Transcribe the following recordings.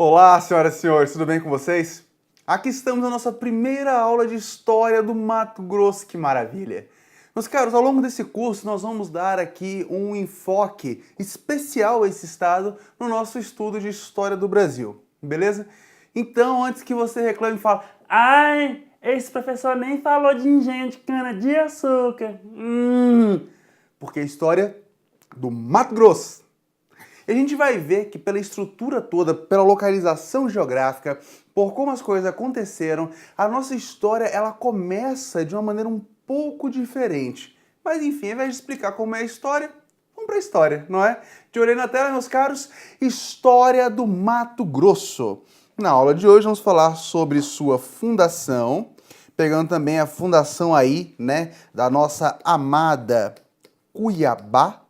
Olá, senhoras e senhores, tudo bem com vocês? Aqui estamos na nossa primeira aula de História do Mato Grosso, que maravilha! Meus caros, ao longo desse curso nós vamos dar aqui um enfoque especial a esse estado no nosso estudo de História do Brasil, beleza? Então, antes que você reclame e fale, ai, esse professor nem falou de engenho de cana-de-açúcar, porque é História do Mato Grosso. E a gente vai ver que pela estrutura toda, pela localização geográfica, por como as coisas aconteceram, a nossa história ela começa de uma maneira um pouco diferente. Mas enfim, ao invés de explicar como é a história, vamos para a história, não é? De olho na tela, meus caros, História do Mato Grosso. Na aula de hoje vamos falar sobre sua fundação, pegando também a fundação aí, né, da nossa amada Cuiabá,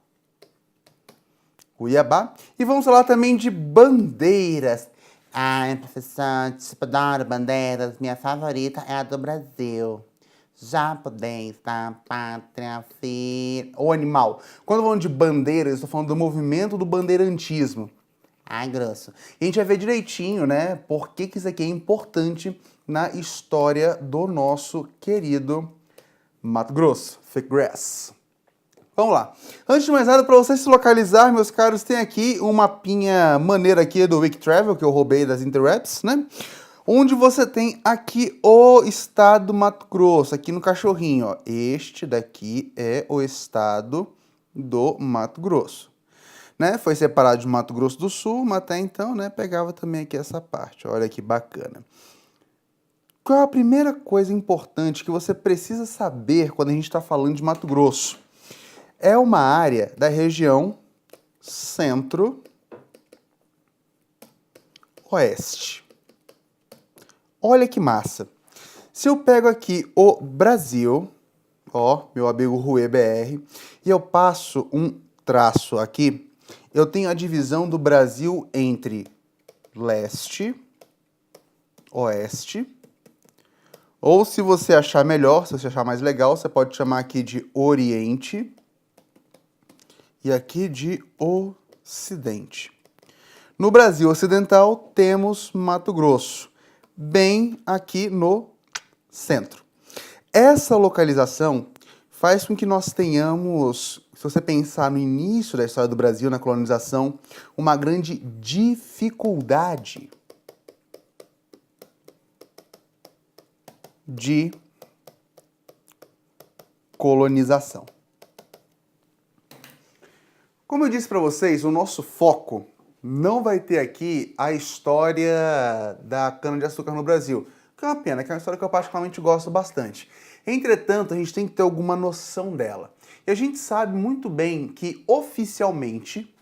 e vamos falar também de bandeiras. Ai, professor, tipo, adoro bandeiras. Minha favorita é a do Brasil. Japonês da pátria filha. Ô animal, quando eu falando de bandeiras, eu estou falando do movimento do bandeirantismo. Ai, grosso. E a gente vai ver direitinho, né, por que isso aqui é importante na história do nosso querido Mato Grosso, Thick Grass. Vamos lá. Antes de mais nada, para você se localizar, meus caros, tem aqui um mapinha maneiro aqui do Wiki Travel, que eu roubei das Interwebs, né? Onde você tem aqui o estado do Mato Grosso, aqui no cachorrinho, ó. Este daqui é o estado do Mato Grosso, né? Foi separado de Mato Grosso do Sul, mas até então, né, pegava também aqui essa parte. Olha que bacana. Qual é a primeira coisa importante que você precisa saber quando a gente está falando de Mato Grosso? É uma área da região centro-oeste. Olha que massa. Se eu pego aqui o Brasil, ó, meu amigo Rui BR, e eu passo um traço aqui, eu tenho a divisão do Brasil entre leste, oeste, ou se você achar melhor, se você achar mais legal, você pode chamar aqui de oriente, e aqui de Ocidente. No Brasil Ocidental temos Mato Grosso, bem aqui no centro. Essa localização faz com que nós tenhamos, se você pensar no início da história do Brasil, na colonização, uma grande dificuldade de colonização. Como eu disse para vocês, o nosso foco não vai ter aqui a história da cana-de-açúcar no Brasil, que é uma pena, que é uma história que eu particularmente gosto bastante. Entretanto, a gente tem que ter alguma noção dela. E a gente sabe muito bem que oficialmente,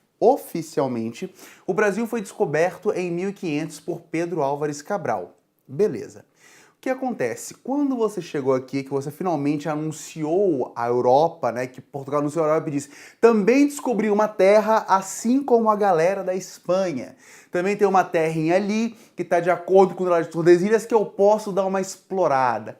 o Brasil foi descoberto em 1500 por Pedro Álvares Cabral. Beleza. O que acontece? Quando você chegou aqui, que você finalmente anunciou a Europa, né, que Portugal anunciou a Europa e disse, também descobri uma terra assim como a galera da Espanha. Também tem uma terrinha ali que está de acordo com o Tratado de Tordesilhas que eu posso dar uma explorada.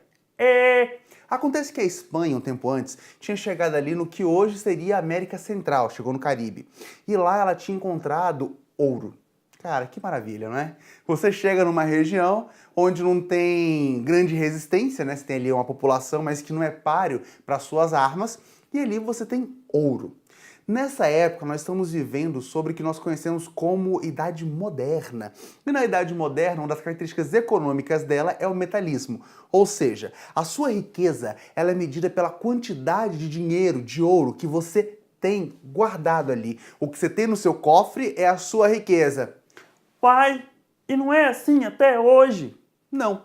Acontece que a Espanha, um tempo antes, tinha chegado ali no que hoje seria a América Central, chegou no Caribe. E lá ela tinha encontrado ouro. Cara, que maravilha, não é? Você chega numa região onde não tem grande resistência, né? Você tem ali uma população, mas que não é páreo para suas armas, e ali você tem ouro. Nessa época, nós estamos vivendo sobre o que nós conhecemos como Idade Moderna. E na Idade Moderna, uma das características econômicas dela é o metalismo. Ou seja, a sua riqueza ela é medida pela quantidade de dinheiro, de ouro que você tem guardado ali. O que você tem no seu cofre é a sua riqueza. Pai, e não é assim até hoje? Não.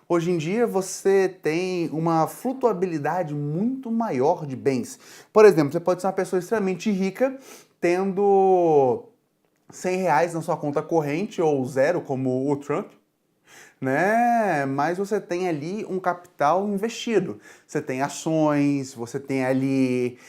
Hoje em dia você tem uma flutuabilidade muito maior de bens. Por exemplo, você pode ser uma pessoa extremamente rica, tendo R$ 100 na sua conta corrente, ou zero, como o Trump, né? Mas você tem ali um capital investido. Você tem ações, você tem ali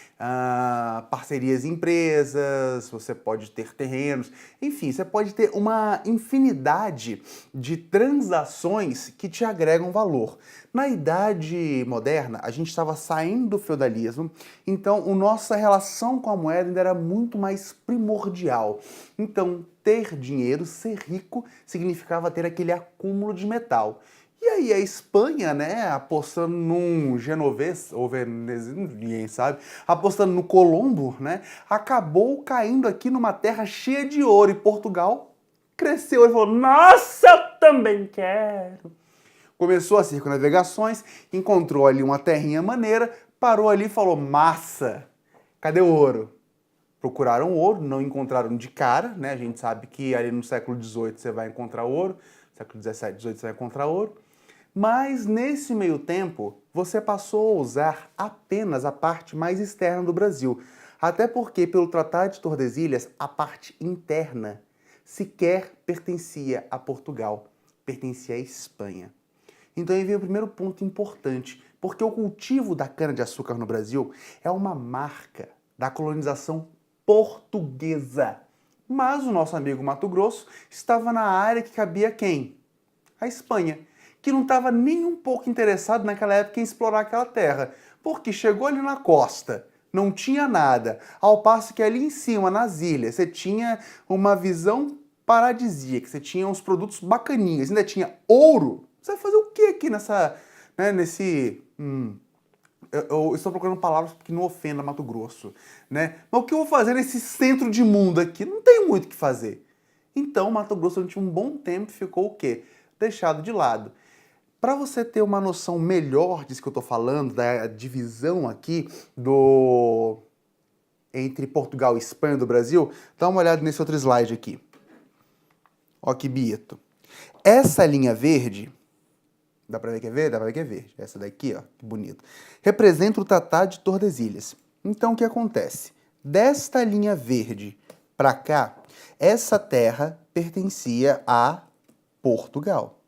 parcerias em empresas, você pode ter terrenos, enfim, você pode ter uma infinidade de transações que te agregam valor. Na Idade Moderna, a gente estava saindo do feudalismo, então a nossa relação com a moeda ainda era muito mais primordial. Então, ter dinheiro, ser rico, significava ter aquele acúmulo de metal. E aí a Espanha, né, apostando num genovês, ou veneziano, ninguém sabe, apostando no Colombo, né, acabou caindo aqui numa terra cheia de ouro e Portugal cresceu e falou, nossa, eu também quero. Começou as circunnavegações, encontrou ali uma terrinha maneira, parou ali e falou, massa, cadê o ouro? Procuraram ouro, não encontraram de cara, né, a gente sabe que ali no século XVIII você vai encontrar ouro, século XVII, XVIII você vai encontrar ouro, mas nesse meio tempo, você passou a usar apenas a parte mais externa do Brasil. Até porque, pelo Tratado de Tordesilhas, a parte interna sequer pertencia a Portugal, pertencia à Espanha. Então aí vem o primeiro ponto importante, porque o cultivo da cana-de-açúcar no Brasil é uma marca da colonização portuguesa. Mas o nosso amigo Mato Grosso estava na área que cabia a quem? A Espanha, que não estava nem um pouco interessado naquela época em explorar aquela terra, porque chegou ali na costa, não tinha nada, ao passo que ali em cima, nas ilhas, você tinha uma visão paradisíaca, você tinha uns produtos bacaninhas, ainda tinha ouro. Você vai fazer o que aqui nessa, né, nesse... Eu estou procurando palavras que não ofendam Mato Grosso, né? Mas o que eu vou fazer nesse centro de mundo aqui? Não tem muito o que fazer. Então, Mato Grosso, durante um bom tempo, ficou o quê? Deixado de lado. Para você ter uma noção melhor disso que eu estou falando, da divisão aqui entre Portugal e Espanha do Brasil, dá uma olhada nesse outro slide aqui. Ó que bieto. Essa linha verde, dá para ver que é verde? Dá para ver que é verde. Essa daqui, ó, que bonito. Representa o Tratado de Tordesilhas. Então, o que acontece? Desta linha verde para cá, essa terra pertencia a Portugal.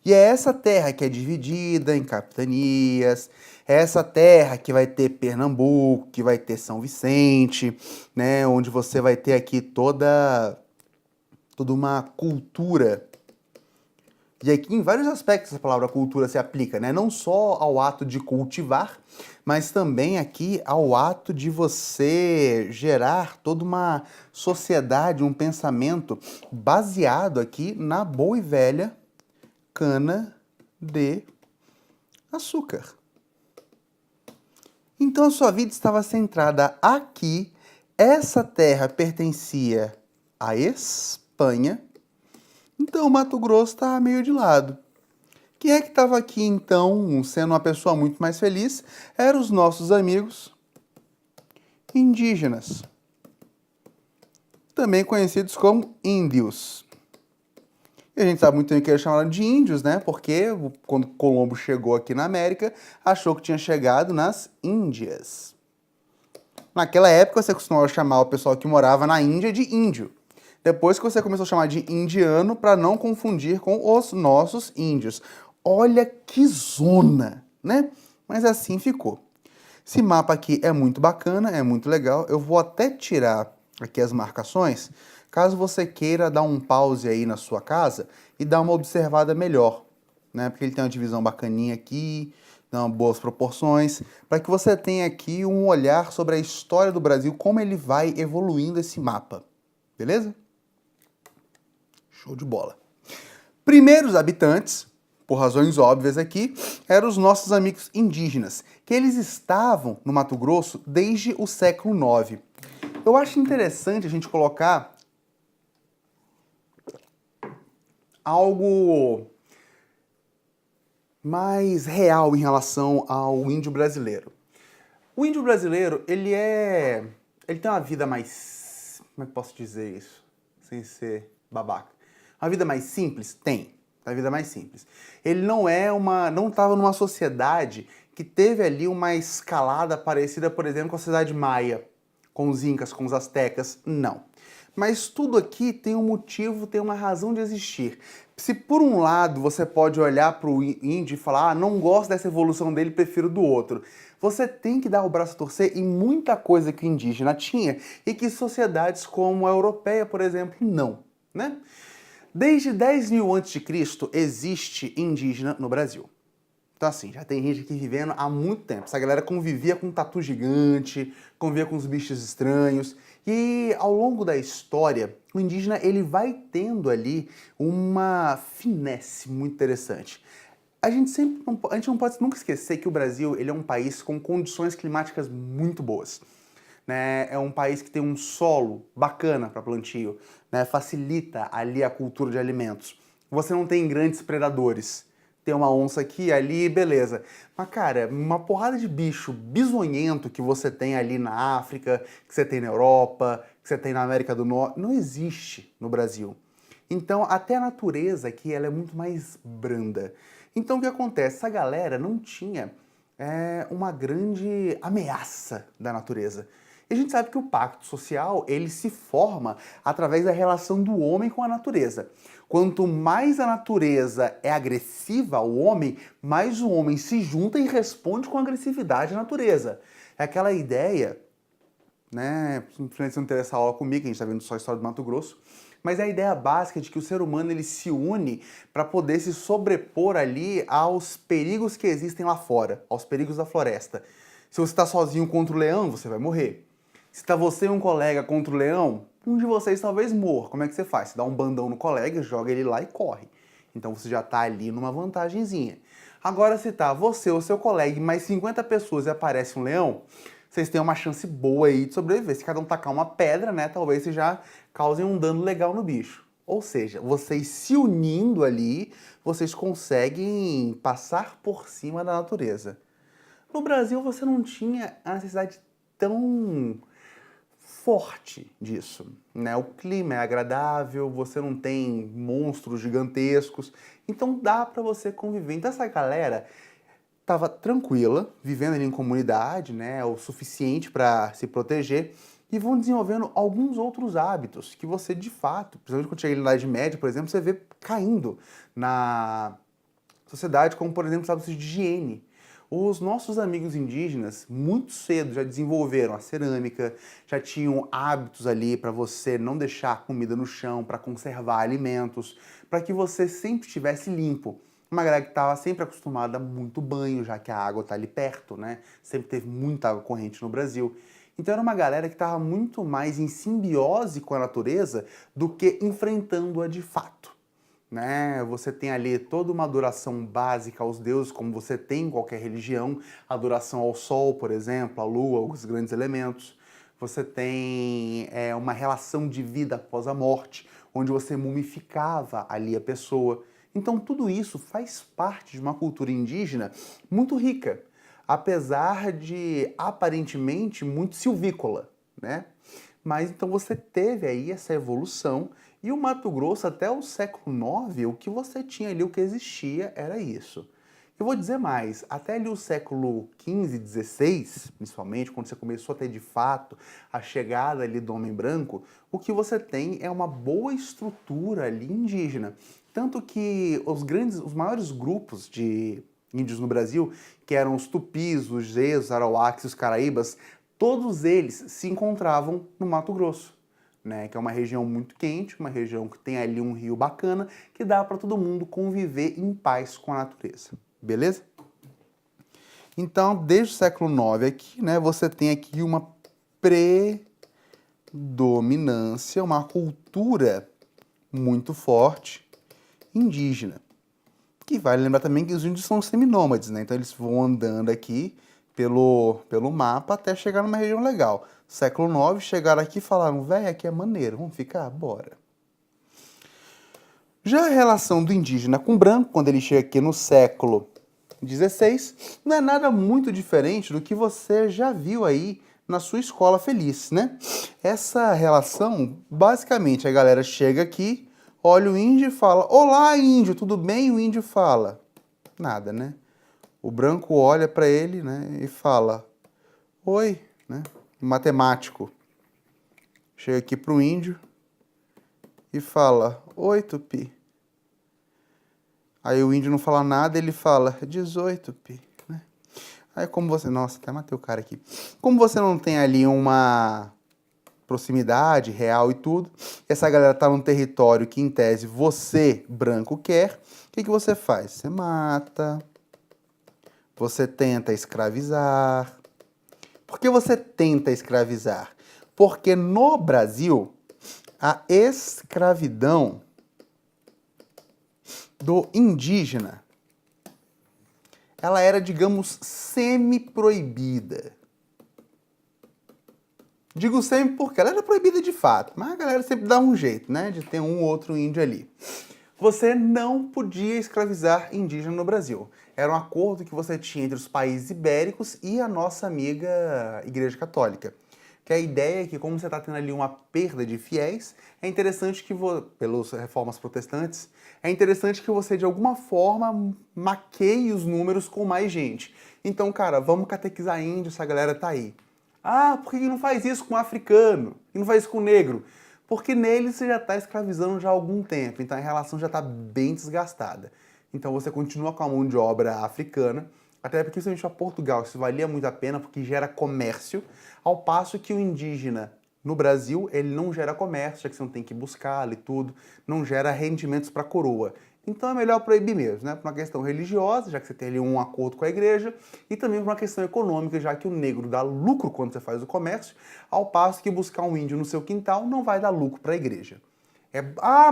E é essa terra que é dividida em capitanias, é essa terra que vai ter Pernambuco, que vai ter São Vicente, né, onde você vai ter aqui toda uma cultura. E aqui em vários aspectos a palavra cultura se aplica, né? Não só ao ato de cultivar, mas também aqui ao ato de você gerar toda uma sociedade, um pensamento baseado aqui na boa e velha cana de açúcar. Então a sua vida estava centrada aqui, essa terra pertencia à Espanha, então o Mato Grosso estava meio de lado. Quem é que estava aqui então, sendo uma pessoa muito mais feliz? Eram os nossos amigos indígenas, também conhecidos como índios. E a gente sabe muito bem que eles chamaram de índios, né? Porque quando Colombo chegou aqui na América, achou que tinha chegado nas Índias. Naquela época, você costumava chamar o pessoal que morava na Índia de índio. Depois que você começou a chamar de indiano, para não confundir com os nossos índios. Olha que zona, né? Mas assim ficou. Esse mapa aqui é muito bacana, é muito legal. Eu vou até tirar aqui as marcações, caso você queira dar um pause aí na sua casa e dar uma observada melhor, né? Porque ele tem uma divisão bacaninha aqui, dá boas proporções, para que você tenha aqui um olhar sobre a história do Brasil, como ele vai evoluindo esse mapa, beleza? Show de bola. Primeiros habitantes, por razões óbvias aqui, eram os nossos amigos indígenas, que eles estavam no Mato Grosso desde o século IX. Eu acho interessante a gente colocar algo mais real em relação ao índio brasileiro. O índio brasileiro, ele tem uma vida mais... Como é que posso dizer isso? Sem ser babaca. Uma vida mais simples? Tem. A vida mais simples. Ele não estava numa sociedade que teve ali uma escalada parecida, por exemplo, com a sociedade maia. com os incas, com os astecas, não. Mas tudo aqui tem um motivo, tem uma razão de existir. Se por um lado você pode olhar para o índio e falar, ah, não gosto dessa evolução dele, prefiro do outro, você tem que dar o braço a torcer em muita coisa que o indígena tinha e que sociedades como a europeia, por exemplo, não, né? Desde 10.000 a.C. existe indígena no Brasil. Então assim, já tem gente aqui vivendo há muito tempo. Essa galera convivia com um tatu gigante, convivia com os bichos estranhos. E ao longo da história, o indígena ele vai tendo ali uma finesse muito interessante. A gente não pode nunca esquecer que o Brasil ele é um país com condições climáticas muito boas. Né? É um país que tem um solo bacana para plantio, né? Facilita ali a cultura de alimentos. Você não tem grandes predadores. Tem uma onça aqui, ali, beleza. Mas, cara, uma porrada de bicho bizonhento que você tem ali na África, que você tem na Europa, que você tem na América do Norte, não existe no Brasil. Então, até a natureza aqui, ela é muito mais branda. Então, o que acontece? Essa galera não tinha uma grande ameaça da natureza. E a gente sabe que o pacto social, ele se forma através da relação do homem com a natureza. Quanto mais a natureza é agressiva ao homem, mais o homem se junta e responde com agressividade à natureza. É aquela ideia, né? Infelizmente não tem essa aula comigo, a gente está vendo só a história do Mato Grosso, mas é a ideia básica de que o ser humano ele se une para poder se sobrepor ali aos perigos que existem lá fora, aos perigos da floresta. Se você está sozinho contra o leão, você vai morrer. Se está você e um colega contra o leão, um de vocês talvez morra. Como é que você faz? Você dá um bandão no colega, joga ele lá e corre. Então você já está ali numa vantagenzinha. Agora se tá você ou seu colega e mais 50 pessoas e aparece um leão, vocês têm uma chance boa aí de sobreviver. Se cada um tacar uma pedra, né, talvez vocês já causem um dano legal no bicho. Ou seja, vocês se unindo ali, vocês conseguem passar por cima da natureza. No Brasil você não tinha a necessidade tão forte disso, né? O clima é agradável, você não tem monstros gigantescos, então dá para você conviver. Então essa galera tava tranquila, vivendo ali em comunidade, né? O suficiente para se proteger e vão desenvolvendo alguns outros hábitos que você de fato, principalmente quando chega na Idade Média, por exemplo, você vê caindo na sociedade, como por exemplo os hábitos de higiene. Os nossos amigos indígenas, muito cedo, já desenvolveram a cerâmica, já tinham hábitos ali para você não deixar comida no chão, para conservar alimentos, para que você sempre estivesse limpo. Uma galera que estava sempre acostumada a muito banho, já que a água está ali perto, né? Sempre teve muita água corrente no Brasil. Então era uma galera que estava muito mais em simbiose com a natureza do que enfrentando-a de fato. Né? Você tem ali toda uma adoração básica aos deuses, como você tem em qualquer religião, adoração ao sol, por exemplo, à lua, os grandes elementos. Você tem uma relação de vida após a morte, onde você mumificava ali a pessoa. Então tudo isso faz parte de uma cultura indígena muito rica, apesar de aparentemente muito silvícola, né? Mas então você teve aí essa evolução e o Mato Grosso até o século IX, o que você tinha ali, o que existia era isso. Eu vou dizer mais, até ali o século XV, XVI, principalmente, quando você começou a ter de fato a chegada ali do homem branco, o que você tem é uma boa estrutura ali indígena. Tanto que os maiores grupos de índios no Brasil, que eram os tupis, os zezos, os arawakes, os caraíbas, todos eles se encontravam no Mato Grosso, né? Que é uma região muito quente, uma região que tem ali um rio bacana, que dá para todo mundo conviver em paz com a natureza, beleza? Então, desde o século IX aqui, né, você tem aqui uma predominância, uma cultura muito forte indígena. Que vale lembrar também que os índios são seminômades, né? Então eles vão andando aqui pelo mapa até chegar numa região legal. Século IX, chegaram aqui e falaram, véi, aqui é maneiro, vamos ficar? Bora. Já a relação do indígena com o branco, quando ele chega aqui no século XVI, não é nada muito diferente do que você já viu aí na sua escola feliz, né? Essa relação, basicamente, a galera chega aqui, olha o índio e fala, olá, índio, tudo bem? O índio fala, nada, né? O branco olha para ele, né, e fala, oi, né? Matemático. chega aqui pro índio e fala, oi, Tupi. Aí o índio não fala nada, ele fala, 18, Tupi. Né? Aí como você... Nossa, até matei o cara aqui. Como você não tem ali uma proximidade real e tudo, essa galera tá num território que, em tese, você, branco, quer, o que você faz? Você mata, você tenta escravizar. Por que você tenta escravizar? Porque no Brasil, a escravidão do indígena, ela era, digamos, semi-proibida. Digo semi porque ela era proibida de fato, mas a galera sempre dá um jeito, né, de ter um ou outro índio ali. Você não podia escravizar indígena no Brasil. Era um acordo que você tinha entre os países ibéricos e a nossa amiga Igreja Católica. Que a ideia é que, como você está tendo ali uma perda de fiéis, é interessante que, pelas reformas protestantes, é interessante que você, de alguma forma, maqueie os números com mais gente. Então, cara, vamos catequizar índio, essa galera tá aí. Ah, por que não faz isso com o africano? E não faz isso com o negro? Porque nele você já está escravizando já há algum tempo, então a relação já está bem desgastada. Então você continua com a mão de obra africana, até porque, principalmente para Portugal, isso valia muito a pena porque gera comércio, ao passo que o indígena no Brasil, ele não gera comércio, já que você não tem que buscá-lo e tudo, não gera rendimentos para a coroa. Então é melhor proibir mesmo, né? Por uma questão religiosa, já que você tem ali um acordo com a igreja, e também por uma questão econômica, já que o negro dá lucro quando você faz o comércio, ao passo que buscar um índio no seu quintal não vai dar lucro para a igreja.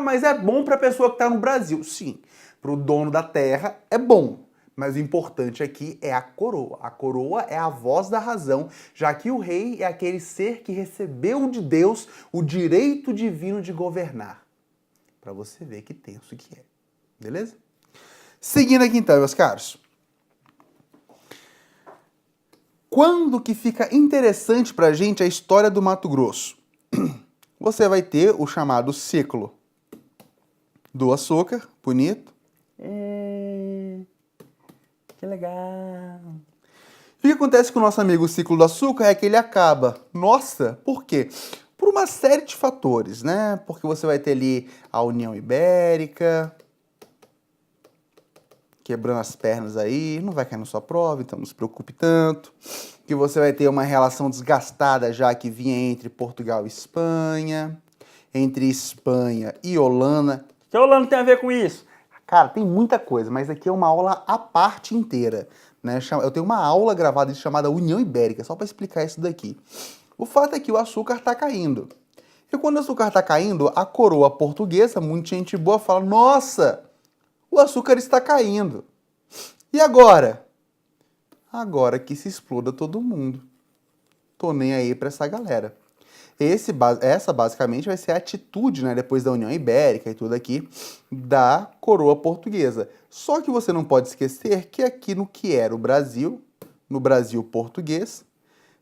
Mas é bom para a pessoa que está no Brasil. Sim, para o dono da terra é bom. Mas o importante aqui é a coroa. A coroa é a voz da razão, já que o rei é aquele ser que recebeu de Deus o direito divino de governar. Para você ver que tenso que é. Beleza? Seguindo aqui então, meus caros. Quando que fica interessante pra gente a história do Mato Grosso? Você vai ter o chamado ciclo do açúcar, bonito. Que legal. O que acontece com o nosso amigo ciclo do açúcar é que ele acaba. Nossa, por quê? Por uma série de fatores, né? Porque você vai ter ali a União Ibérica, quebrando as pernas aí, não vai cair na sua prova, então não se preocupe tanto. Que você vai ter uma relação desgastada já que vinha entre Portugal e Espanha, entre Espanha e Holanda. O que a Holanda tem a ver com isso? Cara, tem muita coisa, mas aqui é uma aula à parte inteira. Né? Eu tenho uma aula gravada chamada União Ibérica, só para explicar isso daqui. O fato é que o açúcar está caindo. E quando o açúcar está caindo, a coroa portuguesa, muito gente boa, fala, nossa, o açúcar está caindo. E agora? Agora que se exploda todo mundo. Tô nem aí para essa galera. Essa basicamente vai ser a atitude, né, depois da União Ibérica e tudo aqui, da coroa portuguesa. Só que você não pode esquecer que aqui no que era o Brasil, no Brasil português,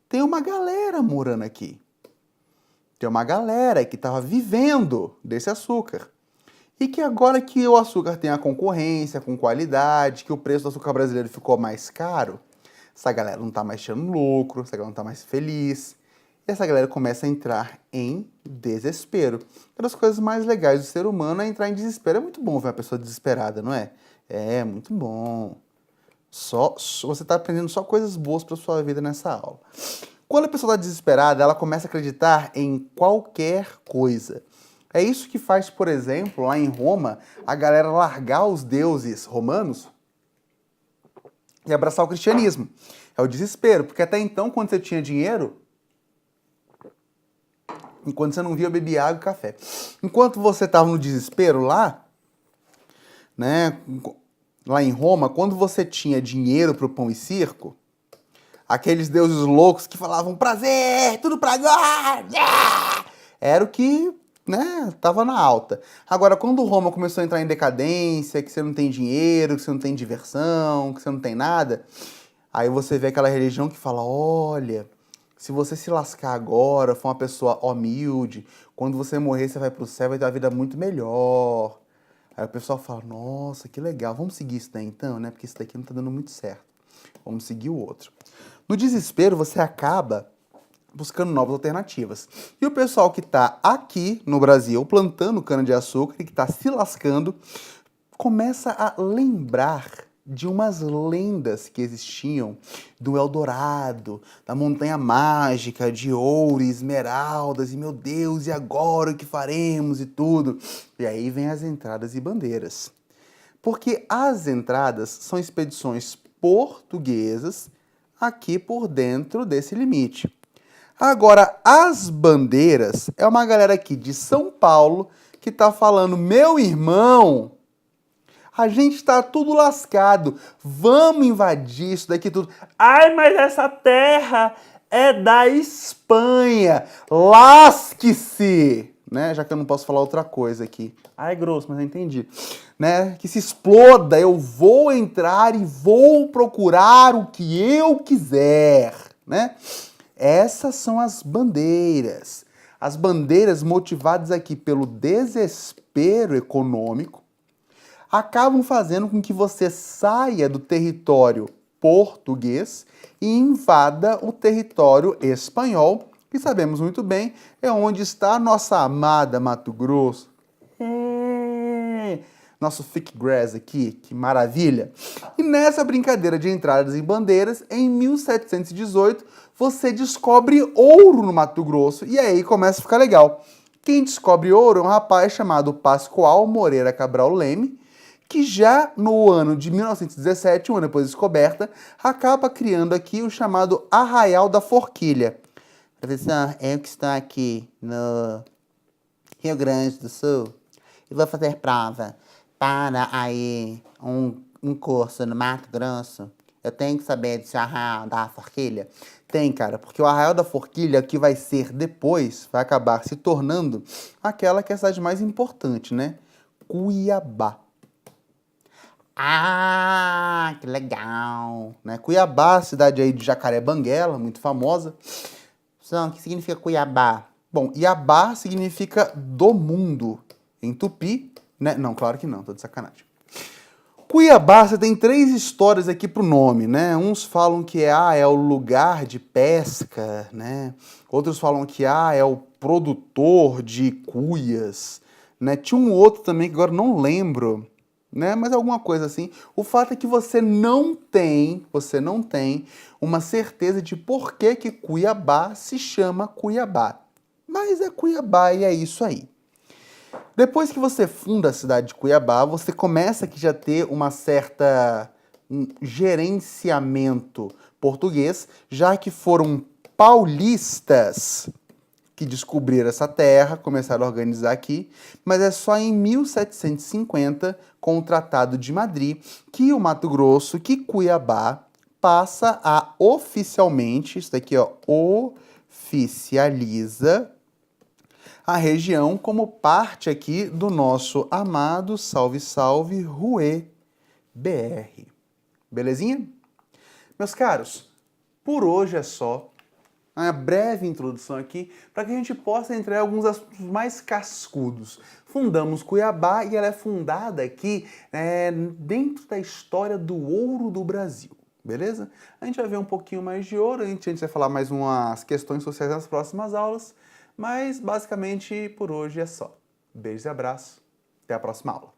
tem uma galera morando aqui. Tem uma galera que estava vivendo desse açúcar. E que agora que o açúcar tem a concorrência com qualidade, que o preço do açúcar brasileiro ficou mais caro, essa galera não está mais tirando lucro, essa galera não está mais feliz. E essa galera começa a entrar em desespero. Uma das coisas mais legais do ser humano é entrar em desespero. É muito bom ver uma pessoa desesperada, não é? É, muito bom. Você está aprendendo só coisas boas para sua vida nessa aula. Quando a pessoa está desesperada, ela começa a acreditar em qualquer coisa. É isso que faz, por exemplo, lá em Roma, a galera largar os deuses romanos e abraçar o cristianismo. É o desespero, porque até então, quando você tinha dinheiro, enquanto você não via, eu bebia água e café. Enquanto você estava no desespero lá, né, lá em Roma, quando você tinha dinheiro para o pão e circo, aqueles deuses loucos que falavam prazer, tudo pra agora, era o que, né, tava na alta. Agora, quando Roma começou a entrar em decadência, que você não tem dinheiro, que você não tem diversão, que você não tem nada, aí você vê aquela religião que fala, olha, se você se lascar agora, for uma pessoa humilde, quando você morrer você vai pro céu, vai ter uma vida muito melhor. Aí o pessoal fala, nossa, que legal, vamos seguir isso daí então, né, porque isso daqui não tá dando muito certo. Vamos seguir o outro. No desespero, você acaba buscando novas alternativas. E o pessoal que está aqui no Brasil plantando cana-de-açúcar e que está se lascando, começa a lembrar de umas lendas que existiam do Eldorado, da Montanha Mágica, de ouro e esmeraldas, e meu Deus, e agora o que faremos e tudo? E aí vem as entradas e bandeiras. Porque as entradas são expedições portuguesas aqui por dentro desse limite. Agora, as bandeiras é uma galera aqui de São Paulo que tá falando, meu irmão, a gente tá tudo lascado, vamos invadir isso daqui tudo. Ai, mas essa terra é da Espanha, lasque-se! Né? Já que eu não posso falar outra coisa aqui. Ai, grosso, mas eu entendi. Né? Que se exploda, eu vou entrar e vou procurar o que eu quiser, né? Essas são as bandeiras. As bandeiras motivadas aqui pelo desespero econômico acabam fazendo com que você saia do território português e invada o território espanhol, que sabemos muito bem é onde está a nossa amada Mato Grosso. Nosso thick grass aqui, que maravilha! E nessa brincadeira de entradas e bandeiras, em 1718, você descobre ouro no Mato Grosso e aí começa a ficar legal. Quem descobre ouro é um rapaz chamado Pascoal Moreira Cabral Leme, que já no ano de 1917, um ano depois da descoberta, acaba criando aqui o chamado Arraial da Forquilha. Professor, eu que estou aqui no Rio Grande do Sul e vou fazer prova para aí um curso no Mato Grosso, eu tenho que saber desse Arraial da Forquilha? Tem, cara, porque o Arraial da Forquilha, que vai ser depois, vai acabar se tornando aquela que é a cidade mais importante, né? Cuiabá. Ah, que legal! Né? Cuiabá, cidade aí de Jacaré-Banguela, muito famosa. Professor, o que significa Cuiabá? Bom, Iabá significa do mundo em tupi, né? Não, claro que não, tô de sacanagem. Cuiabá, você tem 3 histórias aqui pro nome, né? Uns falam que é o lugar de pesca, né? Outros falam que é o produtor de cuias, né? Tinha um outro também que agora não lembro, né? Mas alguma coisa assim. O fato é que você não tem uma certeza de por que Cuiabá se chama Cuiabá. Mas é Cuiabá e é isso aí. Depois que você funda a cidade de Cuiabá, você começa aqui já a ter um gerenciamento português, já que foram paulistas que descobriram essa terra, começaram a organizar aqui, mas é só em 1750, com o Tratado de Madrid, que o Mato Grosso, que Cuiabá, passa a oficialmente, isso daqui ó, oficializa a região como parte aqui do nosso amado Salve Salve Rue BR. Belezinha? Meus caros, por hoje é só. Uma breve introdução aqui para que a gente possa entrar em alguns assuntos mais cascudos. Fundamos Cuiabá e ela é fundada aqui dentro da história do ouro do Brasil. Beleza? A gente vai ver um pouquinho mais de ouro, a gente vai falar mais umas questões sociais nas próximas aulas. Mas, basicamente, por hoje é só. Beijos e abraços. Até a próxima aula.